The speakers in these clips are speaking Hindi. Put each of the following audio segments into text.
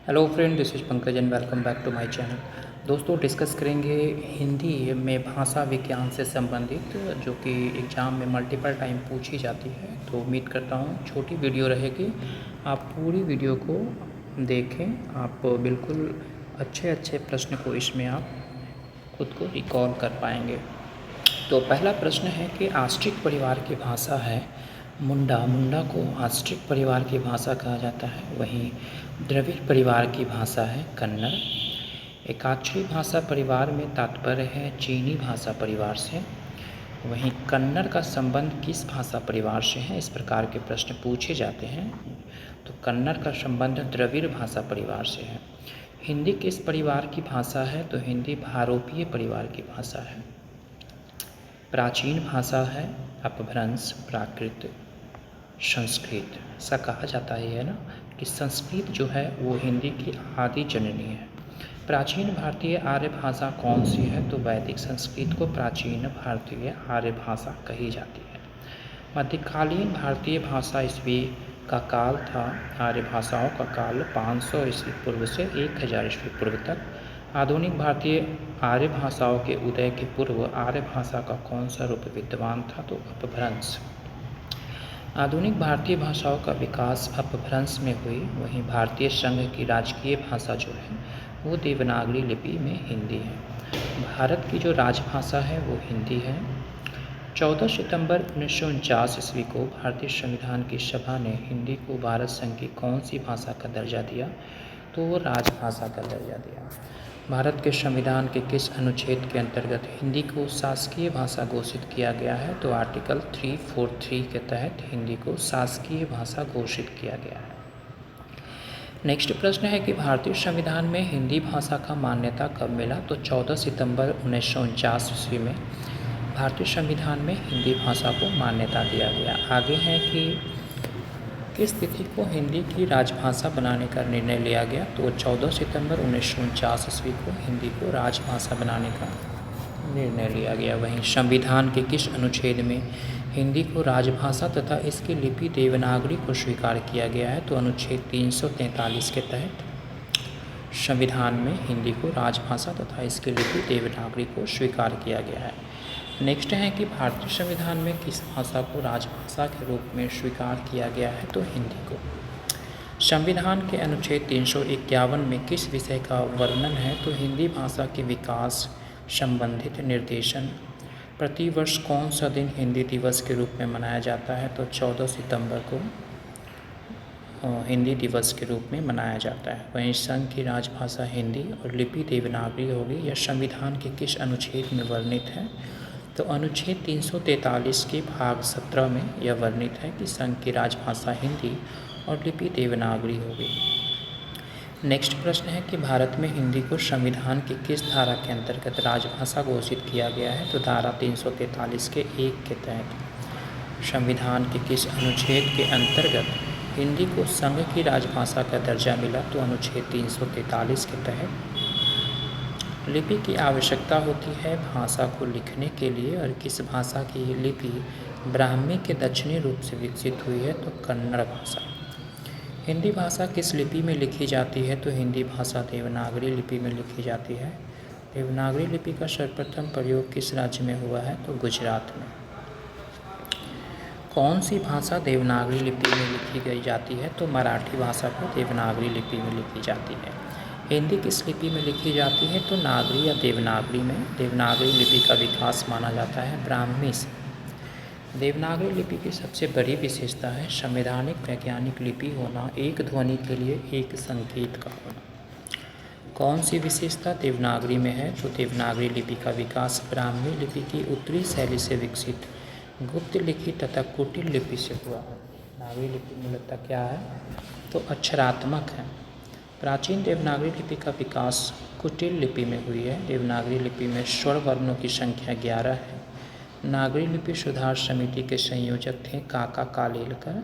Hello friend, this is Pankaj and welcome back to my channel. दोस्तों, डिस्कस करेंगे हिंदी में भाषा विज्ञान से संबंधित, जो कि एग्ज़ाम में मल्टीपल टाइम पूछी जाती है। तो उम्मीद करता हूँ छोटी वीडियो रहेगी, आप पूरी वीडियो को देखें। आप बिल्कुल अच्छे अच्छे प्रश्न को इसमें आप खुद को रिकॉल कर पाएंगे। तो पहला प्रश्न है कि आस्ट्रिक परिवार की भाषा है मुंडा। मुंडा को आस्ट्रिक परिवार की भाषा कहा जाता है। वहीं द्रविड़ परिवार की भाषा है कन्नड़। एकाक्षरी भाषा परिवार में तात्पर्य है चीनी भाषा परिवार से। वहीं कन्नड़ का संबंध किस भाषा परिवार से है, इस प्रकार के प्रश्न पूछे जाते हैं। तो कन्नड़ का संबंध द्रविड़ भाषा परिवार से है। हिंदी किस परिवार की भाषा है, तो हिंदी भारोपीय परिवार की भाषा है। प्राचीन भाषा है अपभ्रंश, प्राकृत, संस्कृत। ऐसा कहा जाता है ना कि संस्कृत जो है वो हिंदी की आदि जननी है। प्राचीन भारतीय आर्य भाषा कौन सी है, तो वैदिक संस्कृत को प्राचीन भारतीय आर्य भाषा कही जाती है। मध्यकालीन भारतीय भाषा ईस्वी का काल था। आर्य भाषाओं का काल 500 ईस्वी पूर्व से 1000 ईस्वी पूर्व तक। आधुनिक भारतीय आर्य भाषाओं के उदय के पूर्व आर्य भाषा का कौन सा रूप विद्यमान था, तो अपभ्रंश। आधुनिक भारतीय भाषाओं का विकास अपभ्रंश में हुई। वहीं भारतीय संघ की राजकीय भाषा जो है वो देवनागरी लिपि में हिंदी है। भारत की जो राजभाषा है वो हिंदी है। 14 सितंबर 1949 ईस्वी को भारतीय संविधान की सभा ने हिंदी को भारत संघ की कौन सी भाषा का दर्जा दिया, तो वो राजभाषा का दर्जा दिया। भारत के संविधान के किस अनुच्छेद के अंतर्गत हिंदी को शासकीय भाषा घोषित किया गया है, तो आर्टिकल 343 के तहत हिंदी को शासकीय भाषा घोषित किया गया है। नेक्स्ट प्रश्न है कि भारतीय संविधान में हिंदी भाषा का मान्यता कब मिला, तो 14 सितंबर 1949 ईस्वी में भारतीय संविधान में हिंदी भाषा को मान्यता दिया गया। आगे है कि किस तिथि को हिंदी की राजभाषा बनाने का निर्णय लिया गया, तो 14 सितंबर 1949 ईस्वी को हिंदी को राजभाषा बनाने का निर्णय लिया गया। वहीं संविधान के किस अनुच्छेद में हिंदी को राजभाषा तथा इसकी लिपि देवनागरी को स्वीकार किया गया है, तो अनुच्छेद 343 के तहत संविधान में हिंदी को राजभाषा तथा इसकी लिपि देवनागरी को स्वीकार किया गया है। नेक्स्ट है कि भारतीय संविधान में किस भाषा को राजभाषा के रूप में स्वीकार किया गया है, तो हिंदी को। संविधान के अनुच्छेद 351 में किस विषय का वर्णन है, तो हिंदी भाषा के विकास संबंधित निर्देशन। प्रतिवर्ष कौन सा दिन हिंदी दिवस के रूप में मनाया जाता है, तो 14 सितंबर को हिंदी दिवस के रूप में मनाया जाता है। वहीं संघ की राजभाषा हिंदी और लिपि देवनागरी होगी। यह संविधान के किस अनुच्छेद में वर्णित है, तो अनुच्छेद 343 के भाग 17 में यह वर्णित है कि संघ की राजभाषा हिंदी और लिपि देवनागरी होगी। नेक्स्ट प्रश्न है कि भारत में हिंदी को संविधान की किस धारा के अंतर्गत राजभाषा घोषित किया गया है, तो धारा 343 के 1 के तहत संविधान के किस अनुच्छेद के अंतर्गत हिंदी को संघ की राजभाषा का दर्जा मिला, तो अनुच्छेद 343 के तहत। लिपि की आवश्यकता होती है भाषा को लिखने के लिए, और किस भाषा की लिपि ब्राह्मी के दक्षिणी रूप से विकसित हुई है, तो कन्नड़ भाषा। हिंदी भाषा किस लिपि में लिखी जाती है, तो हिंदी भाषा देवनागरी लिपि में लिखी जाती है। देवनागरी लिपि का सर्वप्रथम प्रयोग किस राज्य में हुआ है, तो गुजरात में। कौन सी भाषा देवनागरी लिपि में लिखी गई जाती है, तो मराठी भाषा को देवनागरी लिपि में लिखी जाती है। हिंदी किस लिपि में लिखी जाती है, तो नागरी या देवनागरी में। देवनागरी लिपि का विकास माना जाता है ब्राह्मी से। देवनागरी लिपि की सबसे बड़ी विशेषता है संवैधानिक वैज्ञानिक लिपि होना, एक ध्वनि के लिए एक संकेत का होना। कौन सी विशेषता देवनागरी में है, तो देवनागरी लिपि का विकास ब्राह्मी लिपि की उत्तरी शैली से विकसित गुप्त लिखित तथा कुटिल लिपि से हुआ। नागरी लिपि मूलतः क्या है, तो अक्षरात्मक है। प्राचीन देवनागरी लिपि का विकास कुटिल लिपि में हुई है। देवनागरी लिपि में स्वर वर्णों की संख्या 11 है। नागरी लिपि सुधार समिति के संयोजक थे काका कालेलकर।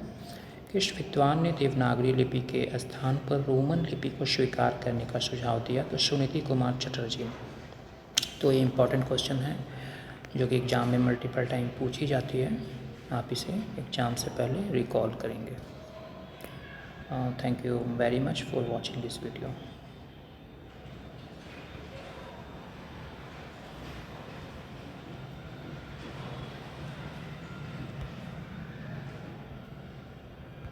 किस विद्वान ने देवनागरी लिपि के स्थान पर रोमन लिपि को स्वीकार करने का सुझाव दिया, तो सुनीति कुमार चटर्जी ने। तो ये इम्पॉर्टेंट क्वेश्चन है जो कि एग्ज़ाम में मल्टीपल टाइम पूछी जाती है। आप इसे एग्ज़ाम से पहले रिकॉल करेंगे। Thank you very much for watching this video.